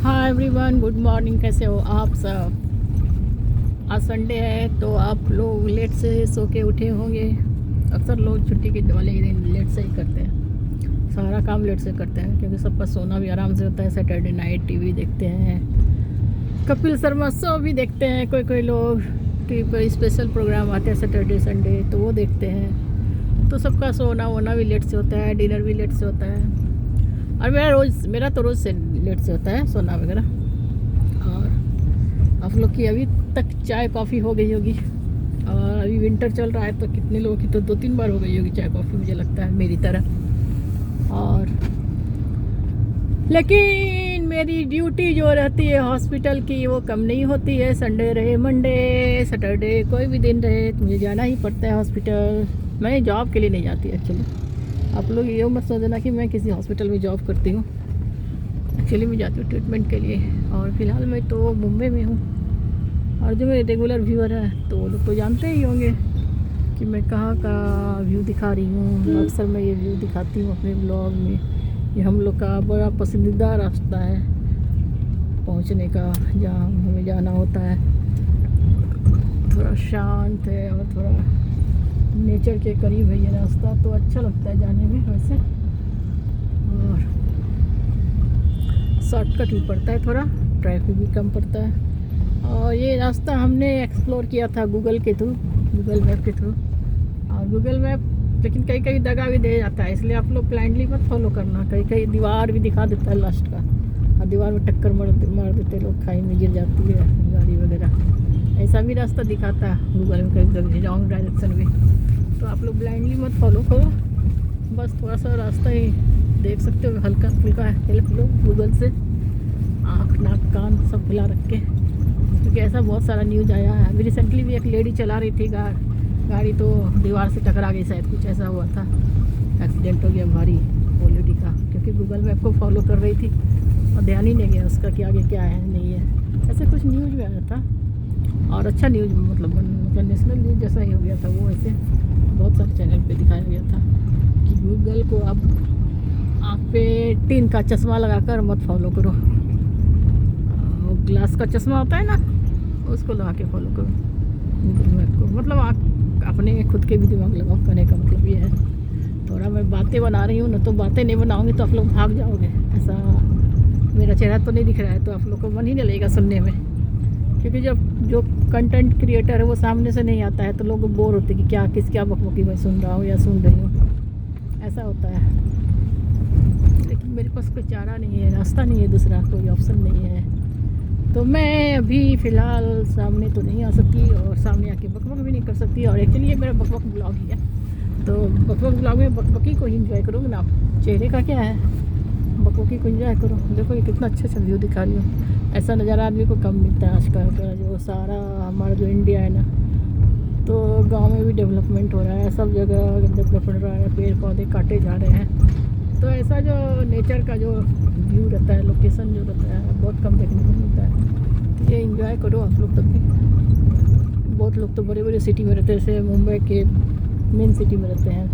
Hi everyone, good morning. कैसे हो आप सब? आज संडे है तो आप लोग लेट से सो के उठे होंगे। अक्सर लोग छुट्टी के वाले दिन लेट से ही करते हैं, सारा काम लेट से करते हैं क्योंकि सबका सोना भी आराम से होता है। सैटरडे नाइट टीवी देखते हैं, कपिल शर्मा शो भी देखते हैं। कोई कोई लोग टीवी पर स्पेशल प्रोग्राम आते हैं सैटरडे संडे तो वो देखते हैं। तो सबका सोना वोना भी लेट से होता है, डिनर भी लेट से होता है। और मेरा तो रोज़ से लेट से होता है सोना वगैरह। और आप लोग की अभी तक चाय कॉफ़ी हो गई होगी, और अभी विंटर चल रहा है तो कितने लोगों की तो 2-3 बार हो गई होगी चाय कॉफ़ी, मुझे लगता है मेरी तरह। और लेकिन मेरी ड्यूटी जो रहती है हॉस्पिटल की वो कम नहीं होती है। संडे रहे, मंडे, सैटरडे, कोई भी दिन रहे तो मुझे जाना ही पड़ता है हॉस्पिटल। मैं जॉब के लिए नहीं जाती एक्चुअली। आप लोग ये मत सोचना कि मैं किसी हॉस्पिटल में जॉब करती हूँ। एक्चुअली मैं जाती हूँ ट्रीटमेंट के लिए, और फिलहाल मैं तो मुंबई में हूँ। और जो मेरे रेगुलर व्यूअर हैं तो वो लोग तो जानते ही होंगे कि मैं कहाँ का व्यू दिखा रही हूँ। अक्सर मैं ये व्यू दिखाती हूँ अपने ब्लॉग में। ये हम लोग का बड़ा पसंदीदा रास्ता है पहुँचने का, जहाँ हमें जाना होता है। थोड़ा शांत है और थोड़ा नेचर के करीब है ये रास्ता, तो अच्छा लगता है जाने में वैसे। और शॉर्टकट भी पड़ता है, थोड़ा ट्रैफिक भी कम पड़ता है। और ये रास्ता हमने एक्सप्लोर किया था गूगल के थ्रू, गूगल मैप के थ्रू। और गूगल मैप लेकिन कहीं कहीं दगा भी दे जाता है, इसलिए आप लोग ब्लाइंडली मत फॉलो करना। कहीं कहीं दीवार भी दिखा देता है लास्ट का, और दीवार में टक्कर मार देते लोग, खाई में गिर जाती है गाड़ी वगैरह। ऐसा भी रास्ता दिखाता है गूगल में कभी कभी, रॉन्ग डायरेक्शन में। तो आप लोग ब्लाइंडली मत फॉलो करो, बस थोड़ा सा रास्ता ही देख सकते हो, हल्का फुल्का हेल्प लो गूगल से, आँख नाक कान सब खुला रख के। क्योंकि ऐसा बहुत सारा न्यूज़ आया है। अभी रिसेंटली भी एक लेडी चला रही थी गाड़ी तो दीवार से टकरा गई, शायद कुछ ऐसा हुआ था, एक्सीडेंट हो गया भारी वो लेडी का, क्योंकि गूगल मैप को फॉलो कर रही थी और ध्यान ही नहीं गया उसका कि आगे क्या है नहीं है। ऐसे कुछ न्यूज़ में आया था, और अच्छा न्यूज़ मतलब नेशनल न्यूज़ जैसा ही हो गया था वो। ऐसे बहुत सारे चैनल पे दिखाया गया था कि गूगल को आप आँख पे टीन का चश्मा लगाकर मत फॉलो करो। ग्लास का चश्मा होता है ना, उसको लगा के फॉलो करो गूगल मैप को। मतलब आप अपने खुद के भी दिमाग लगाओ, कहने का मतलब ये है। थोड़ा मैं बातें बना रही हूँ ना, तो बातें नहीं बनाऊँगी तो आप लोग भाग जाओगे। ऐसा मेरा चेहरा तो नहीं दिख रहा है तो आप लोग को मन ही नहीं लगेगा सुनने में, क्योंकि जब जो कंटेंट क्रिएटर है वो सामने से नहीं आता है तो लोग बोर होते कि क्या बकबकी मैं सुन रहा हूँ या सुन रही हूँ, ऐसा होता है। लेकिन मेरे पास कोई चारा नहीं है, रास्ता नहीं है, दूसरा कोई ऑप्शन नहीं है। तो मैं अभी फ़िलहाल सामने तो नहीं आ सकती, और सामने आके बकबक भी नहीं कर सकती। और एक्चुअली ये मेरा बकबक ब्लॉग ही है, तो बकबक ब्लॉग में बकबकी को ही इंजॉय करूँगी ना। चेहरे का क्या है, बकबकी को इंजॉय करो। देखो ये कितना अच्छा व्यू दिखा रही हूँ। ऐसा नज़ारा आदमी को कम मिलता है आजकल का। जो सारा हमारा जो इंडिया है ना, तो गांव में भी डेवलपमेंट हो रहा है, सब जगह डेवलप हो रहा है, पेड़ पौधे काटे जा रहे हैं। तो ऐसा जो नेचर का जो व्यू रहता है, लोकेशन जो रहता है, बहुत कम देखने को मिलता है। तो ये एंजॉय करो आप लोग तब भी। बहुत लोग तो बड़े बड़े सिटी में रहते हैं, जैसे मुंबई के मेन सिटी में रहते हैं,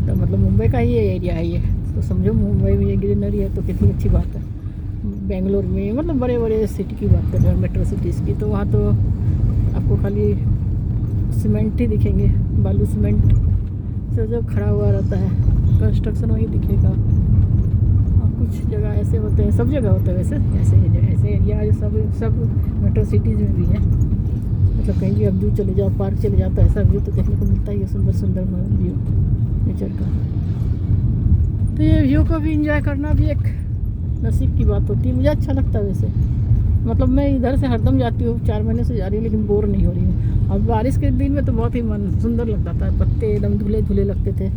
तो मतलब मुंबई का ही एरिया है ये, तो समझो मुंबई में ये ग्रीनरी है तो कितनी अच्छी बात है। बेंगलोर में मतलब बड़े बड़े सिटी की बात कर रहे हैं, मेट्रो सिटीज़ की, तो वहाँ तो आपको खाली सीमेंट ही दिखेंगे, बालू सीमेंट से जो खड़ा हुआ रहता है, कंस्ट्रक्शन वही दिखेगा। और कुछ जगह ऐसे होते हैं, सब जगह होते हैं वैसे, ऐसे एरिया जो सब मेट्रो सिटीज़ में भी है। मतलब कहीं भी आप व्यू चले जाओ, पार्क चले जाओ, तो ऐसा व्यू तो देखने को मिलता ही है, सुंदर सुंदर व्यू नेचर का। तो ये व्यू को भी इंजॉय करना भी एक नसीब की बात होती है। मुझे अच्छा लगता है वैसे, मतलब मैं इधर से हरदम जाती हूँ, 4 महीने से जा रही हूँ, लेकिन बोर नहीं हो रही हूँ। और बारिश के दिन में तो बहुत ही मन सुंदर लगता था, पत्ते एकदम धुले धुले लगते थे,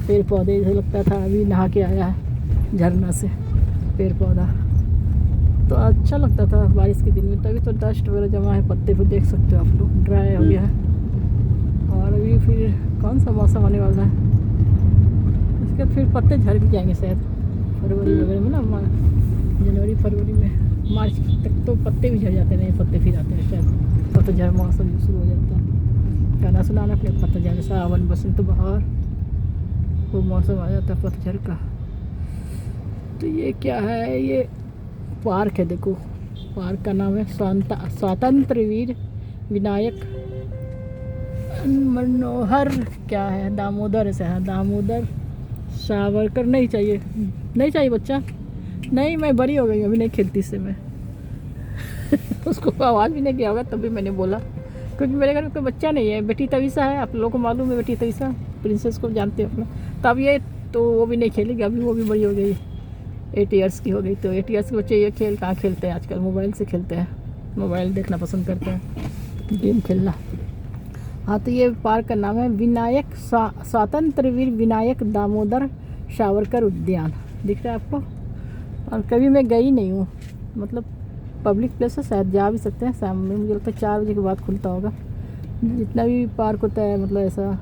पेड़ पौधे ऐसे लगता था अभी नहा के आया है झरना से पेड़ पौधा। तो अच्छा लगता था बारिश के दिन में। तभी तो डस्ट वगैरह जमा है पत्ते पे, देख सकते हो आप लोग, ड्राई हो गया है। और अभी फिर कौन सा मौसम आने वाला है, उसके बाद फिर पत्ते झड़ भी जाएंगे शायद फरवरी वगैरह में ना, जनवरी फरवरी में, मार्च तक तो पत्ते भी झड़ जाते हैं, पत्ते फिर आते हैं शायद, पतझड़ मौसम शुरू हो जाता है। गाना सुनाना अपने पतझड़, सावन बसंत बहार, वो मौसम आ जाता है पतझड़ का। तो ये क्या है, ये पार्क है, देखो पार्क का नाम है स्वातंत्र वीर विनायक मनोहर क्या है, दामोदर से है, दामोदर सावरकर। नहीं चाहिए, नहीं चाहिए बच्चा, नहीं मैं बड़ी हो गई, अभी नहीं खेलती इससे मैं उसको आवाज़ भी नहीं किया होगा तभी मैंने बोला, क्योंकि मेरे घर में कोई बच्चा नहीं है। बेटी तविसा है, आप लोगों को मालूम है बेटी तविसा, प्रिंसेस को जानते हो अपना। तब ये तो वो भी नहीं खेलेगी, अभी वो भी बड़ी हो गई, 8 ईयर्स की हो गई। तो 8 ईयर्स के बच्चे ये खेल कहाँ खेलते हैं आजकल, मोबाइल से खेलते हैं, मोबाइल देखना पसंद करते हैं, गेम खेलना। हाँ, तो ये पार्क का नाम है विनायक स्वतंत्र वीर विनायक दामोदर सावरकर उद्यान, दिख रहा है आपको। और कभी मैं गई नहीं हूँ, मतलब पब्लिक प्लेस है, शायद जा भी सकते हैं शाम में, मुझे लगता है 4 बजे के बाद खुलता होगा। जितना भी पार्क होता है, मतलब ऐसा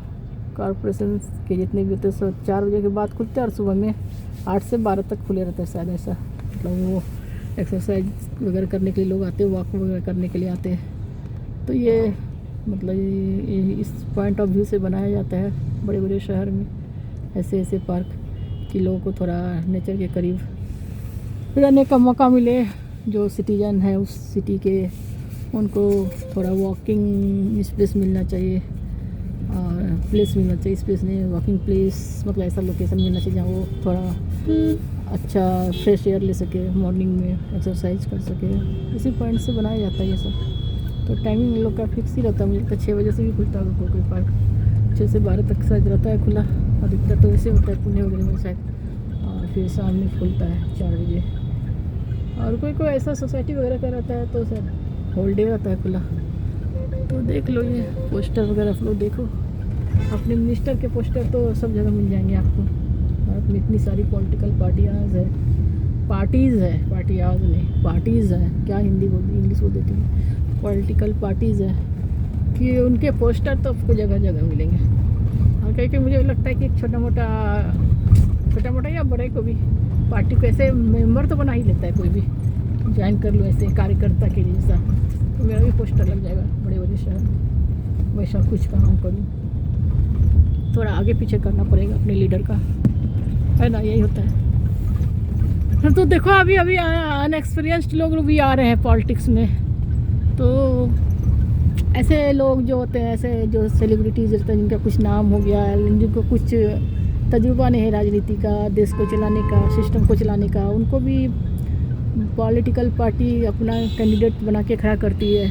कॉरपोरेशन के जितने भी होते हैं सब 4 बजे के बाद खुलते हैं, और सुबह में 8 से 12 तक खुले रहते हैं शायद, ऐसा। मतलब वो एक्सरसाइज वगैरह करने के लिए लोग आते हैं, वॉक वगैरह करने के लिए आते हैं। तो ये मतलब इस पॉइंट ऑफ व्यू से बनाया जाता है बड़े बड़े शहर में ऐसे ऐसे पार्क, कि लोगों को थोड़ा नेचर के करीब रहने का मौका मिले। जो सिटीजन है उस सिटी के, उनको थोड़ा वॉकिंग स्पेस मिलना चाहिए, और प्लेस मिलना चाहिए, स्पेस नहीं वॉकिंग प्लेस, मतलब ऐसा लोकेशन मिलना चाहिए जहाँ वो थोड़ा अच्छा फ्रेश एयर ले सके, मॉर्निंग में एक्सरसाइज कर सके। इसी पॉइंट से बनाया जाता है ये सब। तो टाइमिंग लोग का फिक्स ही रहता है, मुझे लगता है 6 बजे से भी खुलता होगा कोई पार्क, 6 से 12 तक शायद रहता है खुला। अधिकतर तो ऐसे होता है पुणे वगैरह में शायद, और फिर शाम में खुलता है 4 बजे। और कोई कोई ऐसा सोसाइटी वगैरह का रहता है तो शायद होल डे रहता है खुला। तो देख लो ये पोस्टर वगैरह आप लोग देखो, अपने मिनिस्टर के पोस्टर तो सब जगह मिल जाएंगे आपको। भारत में इतनी सारी पॉलिटिकल पार्टीज़ है, पार्टियाज नहीं पार्टीज़ है, क्या हिंदी बोल इंग्लिश बोल देती हूँ, पॉलिटिकल पार्टीज़ है, कि उनके पोस्टर तो आपको जगह जगह मिलेंगे। और कहीं मुझे लगता है कि छोटा मोटा या बड़े को भी पार्टी को ऐसे मेंबर तो बना ही लेता है कोई भी, ज्वाइन कर लो ऐसे कार्यकर्ता के लिए सा। तो मेरा भी पोस्टर लग जाएगा बड़े बड़े शहर, वैसा कुछ काम करूँ। थोड़ा आगे पीछे करना पड़ेगा अपने लीडर का, है ना, यही होता है। तो देखो अभी अनएक्सपीरियंस्ड लोग भी आ रहे हैं पॉलिटिक्स में। तो ऐसे लोग जो होते हैं, ऐसे जो सेलिब्रिटीज रहते हैं, जिनका कुछ नाम हो गया, जिनको कुछ तजुर्बा नहीं है राजनीति का, देश को चलाने का, सिस्टम को चलाने का, उनको भी पॉलिटिकल पार्टी अपना कैंडिडेट बना के खड़ा करती है,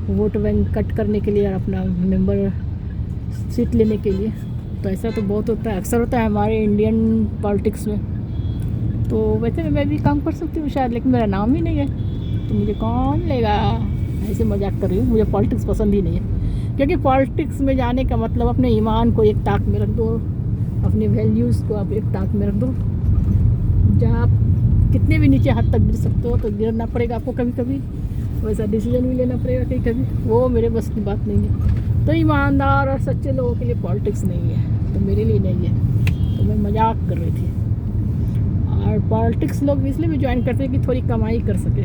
वोट बैंक कट करने के लिए और अपना मेंबर सीट लेने के लिए। तो ऐसा तो बहुत होता है, अक्सर होता है हमारे इंडियन पॉलिटिक्स में। तो वैसे मैं भी काम कर सकती हूँ शायद, लेकिन मेरा नाम ही नहीं है, तो मुझे कौन लेगा। ऐसे मजाक कर रही हूँ, मुझे पॉलिटिक्स पसंद ही नहीं है, क्योंकि पॉलिटिक्स में जाने का मतलब अपने ईमान को एक ताक में रख दो, अपने वैल्यूज़ को आप एक ताक में रख दो। जहाँ आप कितने भी नीचे हद तक गिर सकते हो, तो गिरना पड़ेगा आपको कभी कभी, वैसा डिसीजन भी लेना पड़ेगा कहीं कभी, वो मेरे बस की बात नहीं है। तो ईमानदार और सच्चे लोगों के लिए पॉलिटिक्स नहीं है, तो मेरे लिए नहीं है। तो मैं मजाक कर रही थी। और पॉलिटिक्स लोग इसलिए भी ज्वाइन करते हैं कि थोड़ी कमाई कर सके,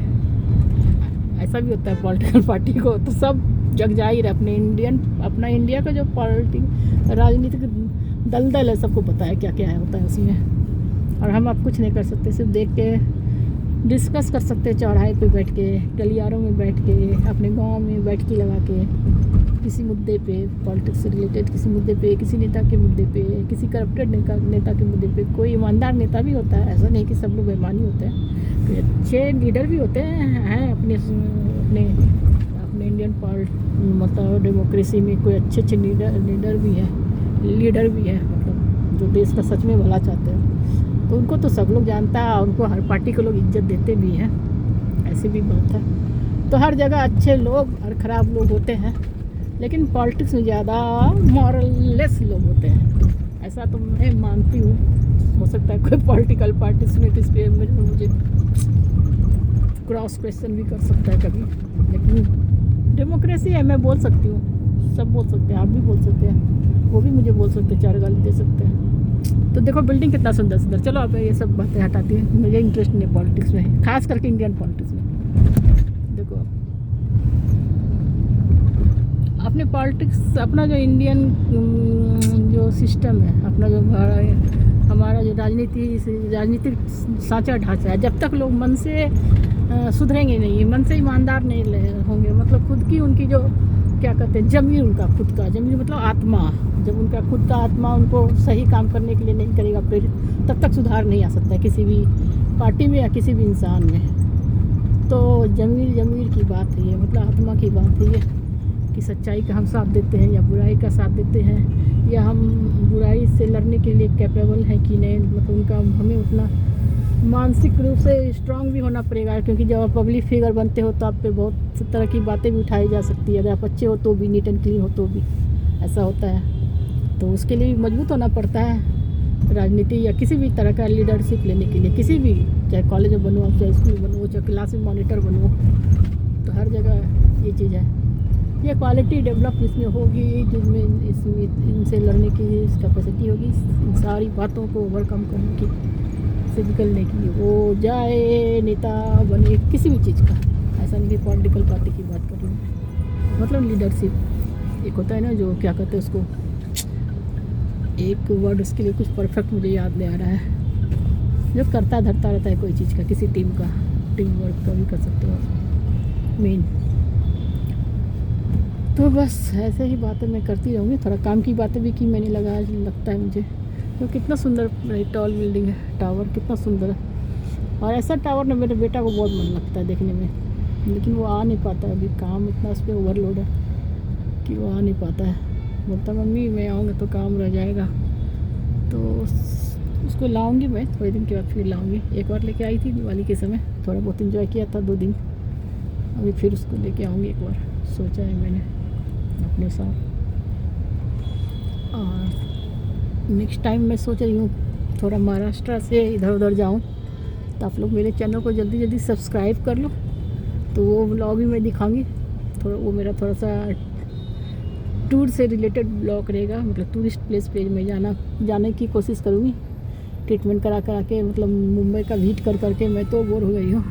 ऐसा भी होता है पॉलिटिकल पार्टी को। तो सब जग जाहिर है अपना इंडिया का जो राजनीतिक दलदल है, सबको पता है क्या क्या है होता है उसमें। और हम अब कुछ नहीं कर सकते, सिर्फ देख के डिस्कस कर सकते हैं, चौराहे पे बैठ के, गलियारों में बैठ के, अपने गांव में बैठकी लगा के, किसी मुद्दे पे, पॉलिटिक्स से रिलेटेड किसी मुद्दे पे, किसी नेता के मुद्दे पे, किसी करप्टेड नेता के मुद्दे पे। कोई ईमानदार नेता भी होता है, ऐसा नहीं कि सब लोग बेईमानी होते हैं, कोई अच्छे लीडर भी होते हैं अपने इंडियन मतलब डेमोक्रेसी में कोई अच्छे लीडर भी है, मतलब जो देश का सच में भला चाहते हैं। तो उनको तो सब लोग जानता है, और उनको हर पार्टी के लोग इज्जत देते भी हैं, ऐसी भी बात है। तो हर जगह अच्छे लोग और ख़राब लोग होते हैं, लेकिन पॉलिटिक्स में ज़्यादा मॉरललेस लोग होते हैं, ऐसा तो मैं मानती हूँ। हो सकता है कोई पॉलिटिकल पार्टी सुने तो इस पर मुझे क्रॉस क्वेश्चन भी कर सकता है कभी, लेकिन डेमोक्रेसी है, मैं बोल सकती हूँ, सब बोल सकते हैं, आप भी बोल सकते हैं, वो भी मुझे बोल सकते हैं, 4 गाली दे सकते हैं। तो देखो बिल्डिंग कितना सुंदर सुंदर। चलो अब ये सब बातें हटाती हैं, मुझे इंटरेस्ट नहीं है पॉलिटिक्स में, खास करके इंडियन पॉलिटिक्स में। देखो अपने पॉलिटिक्स, अपना जो इंडियन जो सिस्टम है, अपना जो हमारा जो राजनीतिक सांचा ढांचा है, जब तक लोग मन से सुधरेंगे नहीं, मन से ईमानदार नहीं होंगे। मतलब खुद की उनकी जो क्या कहते हैं ज़मीर, उनका खुद का ज़मीर मतलब आत्मा, जब उनका खुद का आत्मा उनको सही काम करने के लिए नहीं करेगा प्रेरित, तब तक सुधार नहीं आ सकता है किसी भी पार्टी में या किसी भी इंसान में। तो ज़मीर की बात है ये, मतलब आत्मा की बात है ये, कि सच्चाई का हम साथ देते हैं या बुराई का साथ देते हैं, या हम बुराई से लड़ने के लिए कैपेबल हैं कि नहीं। मतलब उनका हमें उतना मानसिक रूप से स्ट्रांग भी होना पड़ेगा, क्योंकि जब आप पब्लिक फिगर बनते हो तो आप पे बहुत तरह की बातें भी उठाई जा सकती है। अगर आप अच्छे हो तो भी, नीट एंड क्लीन हो तो भी ऐसा होता है। तो उसके लिए भी मजबूत होना पड़ता है राजनीति या किसी भी तरह का लीडरशिप लेने के लिए, किसी भी, चाहे कॉलेज में बनो, चाहे स्कूल में बनो, चाहे क्लास में मॉनिटर बनो, तो हर जगह ये चीज़ है। ये क्वालिटी डेवलप इसमें होगी, जिसमें इसमें इनसे लड़ने की कैपेसिटी होगी, इन सारी बातों को ओवरकम करने की, से निकलने की। वो जाए नेता बने किसी भी चीज़ का, ऐसा नहीं कि पॉलिटिकल पार्टी की बात कर रही हूँ। मतलब लीडरशिप एक होता है ना, जो क्या कहते हैं उसको, एक वर्ड उसके लिए कुछ परफेक्ट मुझे याद नहीं आ रहा है, जो करता धरता रहता है कोई चीज़ का, किसी टीम का, टीम वर्क का भी कर सकते हो मेन। तो बस ऐसे ही बातें मैं करती रहूँगी। थोड़ा काम की बातें भी की मैंने, लगता है मुझे, तो कितना सुंदर टॉल बिल्डिंग है, टावर कितना सुंदर है। और ऐसा टावर ना मेरे बेटा को बहुत मन लगता है देखने में, लेकिन वो आ नहीं पाता है, अभी काम इतना उस पर ओवरलोड है कि वो आ नहीं पाता है। बोलता मम्मी मैं आऊँगा तो काम रह जाएगा, तो उसको लाऊंगी मैं थोड़े दिन के बाद, फिर लाऊंगी। एक बार लेके आई थी दिवाली के समय, थोड़ा बहुत इन्जॉय किया था 2 दिन, अभी फिर उसको लेके आऊँगी एक बार, सोचा है मैंने अपने साथ। और नेक्स्ट टाइम मैं सोच रही हूँ थोड़ा महाराष्ट्र से इधर उधर जाऊँ, तो आप लोग मेरे चैनल को जल्दी जल्दी सब्सक्राइब कर लो, तो वो ब्लॉग भी मैं दिखाऊंगी। थोड़ा वो मेरा थोड़ा सा टूर से रिलेटेड ब्लॉग रहेगा, मतलब टूरिस्ट प्लेस पे मैं जाने की कोशिश करूँगी। ट्रीटमेंट करा के, मतलब मुंबई का विजिट कर करके मैं तो बोर हो गई हूँ,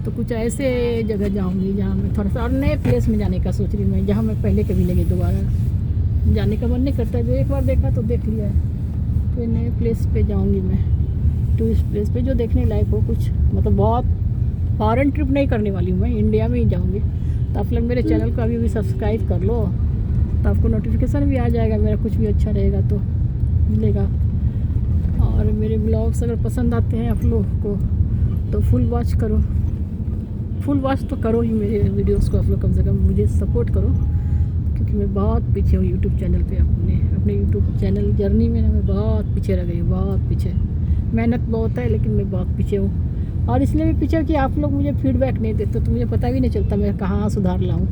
तो कुछ ऐसे जगह जाऊँगी जहाँ मैं थोड़ा सा और नए प्लेस में जाने का सोच रही हूँ मैं, जहाँ मैं पहले कभी नहीं गई, दोबारा जाने का मन नहीं करता है। जो एक बार देखा तो देख लिया है, कोई नए प्लेस पे जाऊंगी मैं, टूरिस्ट प्लेस पे जो देखने लायक हो कुछ। मतलब बहुत फॉरेन ट्रिप नहीं करने वाली हूँ मैं, इंडिया में ही जाऊंगी। तो आप लोग मेरे चैनल को अभी भी सब्सक्राइब कर लो, तो आपको नोटिफिकेशन भी आ जाएगा, मेरा कुछ भी अच्छा रहेगा तो मिलेगा। और मेरे ब्लॉग्स अगर पसंद आते हैं आप लोग को तो फुल वॉच करो, फुल वॉच तो करो ही मेरे वीडियोज़ को आप लोग, कम से कम मुझे सपोर्ट करो, क्योंकि मैं बहुत पीछे हूँ यूट्यूब चैनल पे। अपने यूट्यूब चैनल जर्नी में ना मैं बहुत पीछे रह गई हूँ, बहुत पीछे। मेहनत बहुत है लेकिन मैं बहुत पीछे हूँ, और इसलिए भी पीछे कि आप लोग मुझे फीडबैक नहीं देते, तो मुझे पता भी नहीं चलता मैं कहाँ सुधार लाऊँ।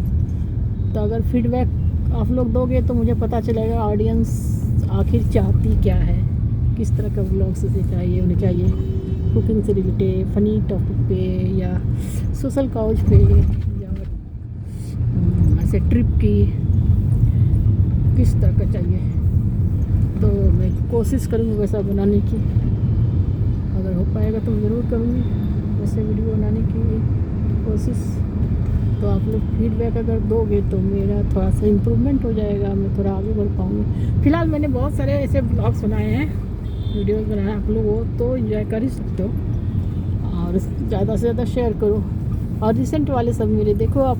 तो अगर फीडबैक आप लोग दोगे तो मुझे पता चलेगा ऑडियंस आखिर चाहती क्या है, किस तरह का ब्लॉग्स से चाहिए उन्हें चाहिए, कुकिंग से रिलेटेड, फनी टॉपिक पे, या सोशल काउज पे, या ऐसे ट्रिप की किस तरह का चाहिए। तो मैं कोशिश करूँगी वैसा बनाने की, अगर हो पाएगा तो ज़रूर करूँगी वैसे वीडियो बनाने की कोशिश। तो आप लोग फीडबैक अगर दोगे तो मेरा थोड़ा सा इम्प्रूवमेंट हो जाएगा, मैं थोड़ा आगे बढ़ पाऊँगी। फ़िलहाल मैंने बहुत सारे ऐसे ब्लॉग्स बनाए हैं, वीडियोस बनाए, आप लोग वो तो एंजॉय कर ही सकते हो, और ज़्यादा से ज़्यादा शेयर करो। और रिसेंट वाले सब मेरे देखो आप,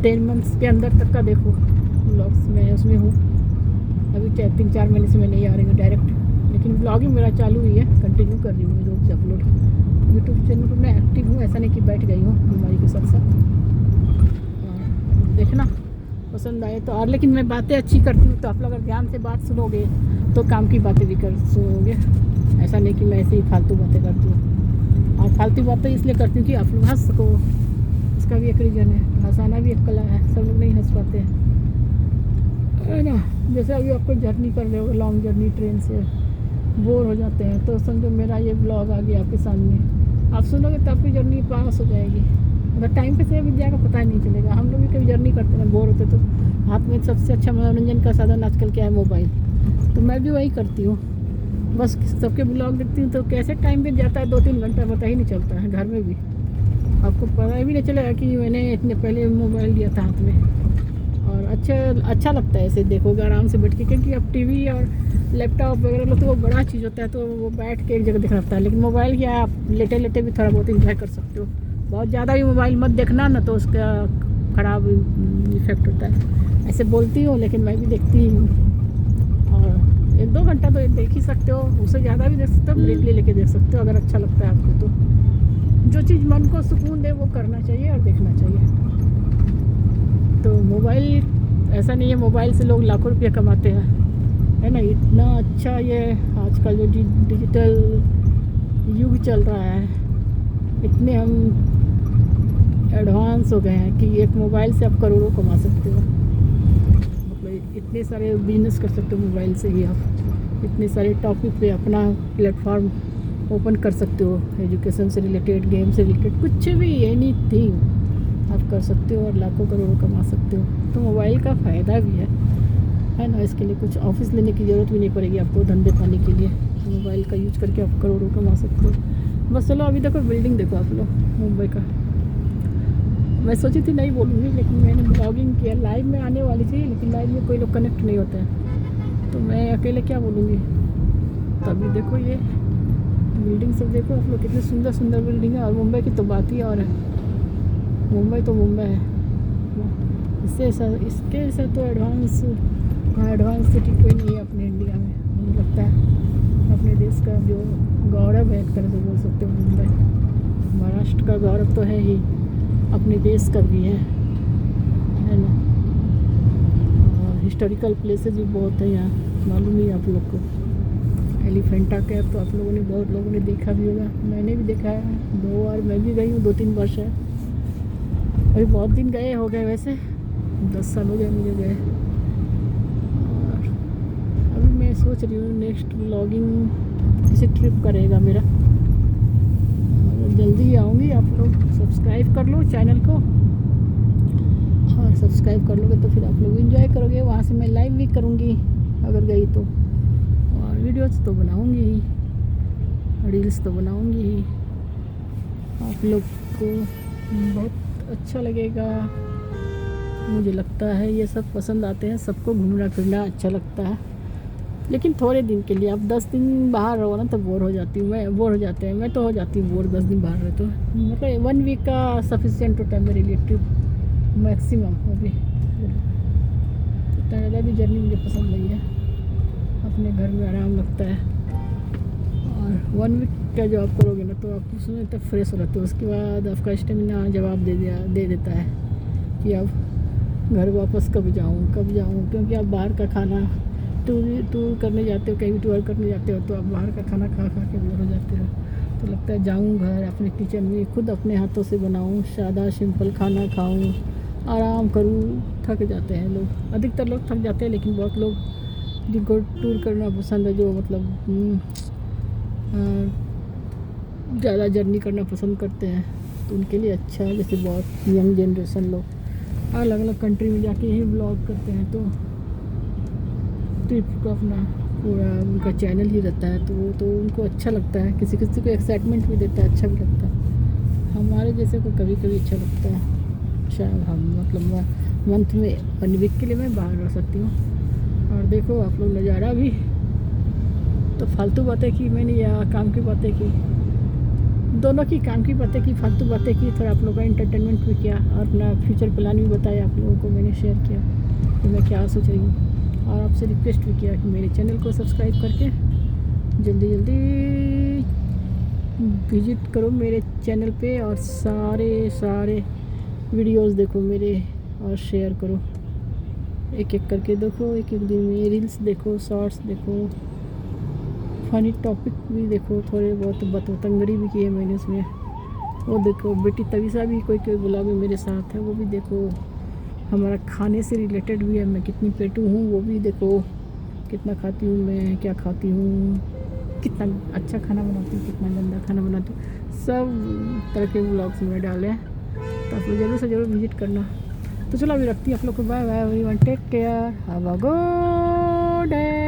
10 मंथ्स के अंदर तक का देखो ब्लॉग्स, मैं उसमें हूँ। अभी 3-4 महीने से मैं नहीं आ रही हूँ डायरेक्ट, लेकिन ब्लॉगिंग मेरा चालू ही है, कंटिन्यू कर रही हूँ रोज़ अपलोड। यूट्यूब चैनल पर मैं एक्टिव हूँ, ऐसा नहीं कि बैठ गई हूँ बीमारी के साथ साथ। देखना पसंद आए तो। और लेकिन मैं बातें अच्छी करती हूँ, तो आप लोग अगर ध्यान से बात सुनोगे तो काम की बातें भी कर सुनोगे। ऐसा नहीं कि मैं ऐसे ही फालतू बातें करती हूँ, और फालतू बातें इसलिए करती हूँ कि आप लोग हंस सको, इसका भी एक रीज़न है। हंसाना भी एक कला है, सब लोग नहीं हंस पाते हैं, है ना। जैसे अभी आपको जर्नी कर रहे हो, लॉन्ग जर्नी ट्रेन से बोर हो जाते हैं, तो समझो मेरा ये ब्लॉग आ गया आपके सामने, आप सुनोगे तो आपकी जर्नी पास हो जाएगी। मतलब टाइम पे से बीत जाएगा, पता ही नहीं चलेगा। हम लोग भी कभी जर्नी करते हैं, बोर होते तो हाथ में सबसे अच्छा मनोरंजन का साधन आजकल क्या है, मोबाइल। तो मैं भी वही करती हूँ, बस सबके ब्लॉग देखती हूँ, तो कैसे टाइम बीत जाता है 2-3 घंटा, पता ही नहीं चलता है। घर में भी आपको पता भी नहीं चलेगा कि मैंने इतने पहले मोबाइल लिया था हाथ में। और अच्छा लगता है ऐसे देखोगे आराम से बैठ के, क्योंकि अब टीवी और लैपटॉप वगैरह लो तो वो बड़ा चीज़ होता है, तो वो बैठ के एक जगह देखना पड़ता है। लेकिन मोबाइल क्या है, आप लेटे लेटे भी थोड़ा बहुत इंजॉय कर सकते हो, बहुत ज़्यादा भी मोबाइल मत देखना ना, तो उसका ख़राब इफेक्ट होता है। ऐसे बोलती हूँ लेकिन मैं भी देखती हूँ, और 1-2 घंटा तो देख ही सकते हो, उससे ज़्यादा भी देख सकते हो, ब्रेक ले लेके देख सकते हो अगर अच्छा लगता है आपको तो। जो चीज़ मन को सुकून दे वो करना चाहिए और देखना चाहिए। तो मोबाइल ऐसा नहीं है, मोबाइल से लोग लाखों रुपये कमाते हैं, है ना। इतना अच्छा ये आजकल जो डिजिटल युग चल रहा है, इतने हम एडवांस हो गए हैं कि एक मोबाइल से आप करोड़ों कमा सकते हो। मतलब इतने सारे बिजनेस कर सकते हो मोबाइल से ही आप, इतने सारे टॉपिक पे अपना प्लेटफॉर्म ओपन कर सकते हो, एजुकेशन से रिलेटेड, गेम से रिलेटेड, कुछ भी एनीथिंग आप कर सकते हो और लाखों करोड़ों कमा सकते हो। तो मोबाइल का फ़ायदा भी है ना। इसके लिए कुछ ऑफिस लेने की ज़रूरत भी नहीं पड़ेगी आपको धंधे पाने के लिए। तो मोबाइल का यूज करके आप करोड़ों कमा सकते हो। बस चलो अभी देखो बिल्डिंग देखो आप लोग मुंबई का। मैं सोची थी नहीं बोलूँगी, लेकिन मैंने ब्लॉगिंग किया, लाइव में आने वाली थी, लेकिन लाइव में कोई लोग कनेक्ट नहीं होता है, तो मैं अकेले क्या बोलूँगी। तो अभी देखो ये बिल्डिंग सब देखो आप लोग, कितनी सुंदर सुंदर बिल्डिंग है। और मुंबई की तो बात ही और है, मुंबई तो मुंबई है। इसके ऐसा तो एडवांस सिटी कोई नहीं है अपने इंडिया में। मुझे लगता है अपने देश का जो गौरव है एक तरह से बोल सकते हो, मुंबई महाराष्ट्र का गौरव तो है ही, अपने देश का भी है ना। और हिस्टोरिकल प्लेसेस भी बहुत है यहाँ, मालूम ही आप लोग को। एलिफेंटा कैव तो आप लोगों ने, बहुत लोगों ने देखा भी होगा, मैंने भी देखा है 2 बार, मैं भी गई हूँ 2-3 वर्ष है। अभी बहुत दिन गए हो गए, वैसे 10 साल हो गए मुझे गए। और अभी मैं सोच रही हूँ नेक्स्ट व्लॉगिंग किसी ट्रिप करेगा मेरा, और जल्दी ही आऊँगी। आप लोग सब्सक्राइब कर लो चैनल को, और सब्सक्राइब कर लोगे तो फिर आप लोग एंजॉय करोगे। वहाँ से मैं लाइव भी करूँगी अगर गई तो, और वीडियोस तो बनाऊँगी ही, रील्स तो बनाऊँगी ही। आप लोग को बहुत अच्छा लगेगा, मुझे लगता है ये सब पसंद आते हैं सबको, घूमना फिरना अच्छा लगता है। लेकिन थोड़े दिन के लिए, आप 10 दिन बाहर रहो ना तो बोर हो जाती हूँ मैं, बोर हो जाते हैं, मैं तो हो जाती हूँ बोर 10 दिन बाहर रहे तो। मतलब 1 वीक का सफिशिएंट होता है मेरे लिए ट्रिप मैक्सिमम। वो भी इतना ज़्यादा भी जर्नी मुझे पसंद नहीं है, अपने घर में आराम लगता है। और 1 वीक का जो आप करोगे ना तो आप उसमें तब फ्रेश हो जाते हो, उसके बाद आपका स्टेमिना जवाब दे देता है कि अब घर वापस कब जाऊँ, क्योंकि आप बाहर का खाना टूर करने जाते हो, कहीं भी टूर करने जाते हो तो आप बाहर का खाना खा के बोर हो जाते हो। तो लगता है जाऊँ घर, अपने किचन में खुद अपने हाथों से बनाऊँ, सादा सिंपल खाना खाऊँ, आराम करूँ। थक जाते हैं लोग, अधिकतर लोग थक जाते हैं, लेकिन बहुत लोग जिनको टूर करना पसंद है, जो मतलब ज़्यादा जर्नी करना पसंद करते हैं, तो उनके लिए अच्छा है। जैसे बहुत यंग जनरेशन लोग अलग अलग कंट्री में जाके ही ब्लॉग करते हैं, तो ट्रिप को अपना पूरा उनका चैनल ही रहता है, तो उनको अच्छा लगता है। किसी किसी को एक्साइटमेंट भी देता है, अच्छा भी लगता है। हमारे जैसे को कभी कभी अच्छा लगता है। शायद हम मतलब मंथ में 1 वीक के लिए मैं बाहर रह सकती हूँ। और देखो आप लोग नज़ारा भी, तो फालतू बातें की मैंने या काम की बातें की, दोनों की, काम की बातें की, फालतू बातें की, थोड़ा आप लोगों का एंटरटेनमेंट भी किया, और अपना फ्यूचर प्लान भी बताया आप लोगों को, मैंने शेयर किया कि मैं क्या सोच रही हूँ। और आपसे रिक्वेस्ट भी किया कि मेरे चैनल को सब्सक्राइब करके जल्दी विजिट करो मेरे चैनल पे, और सारे वीडियोस देखो मेरे, और शेयर करो, एक एक करके देखो, एक एक दिन में रील्स देखो, शॉर्ट्स देखो, फनी टॉपिक भी देखो, थोड़े बहुत बतंगड़ी भी की है मैंने उसमें, वो देखो। बेटी तविसा भी कोई ब्लॉग में मेरे साथ है, वो भी देखो। हमारा खाने से रिलेटेड भी है, मैं कितनी पेटू हूँ वो भी देखो, कितना खाती हूँ मैं, क्या खाती हूँ, कितना अच्छा खाना बनाती हूँ, कितना गंदा खाना बनाती हूँ, सब तरह के ब्लॉग्स में डाले हैं। तो आप लोग ज़रूर से ज़रूर विजिट करना। तो चलो अभी रखती हूँ आप लोग को, bye bye everyone, take care, have a good day.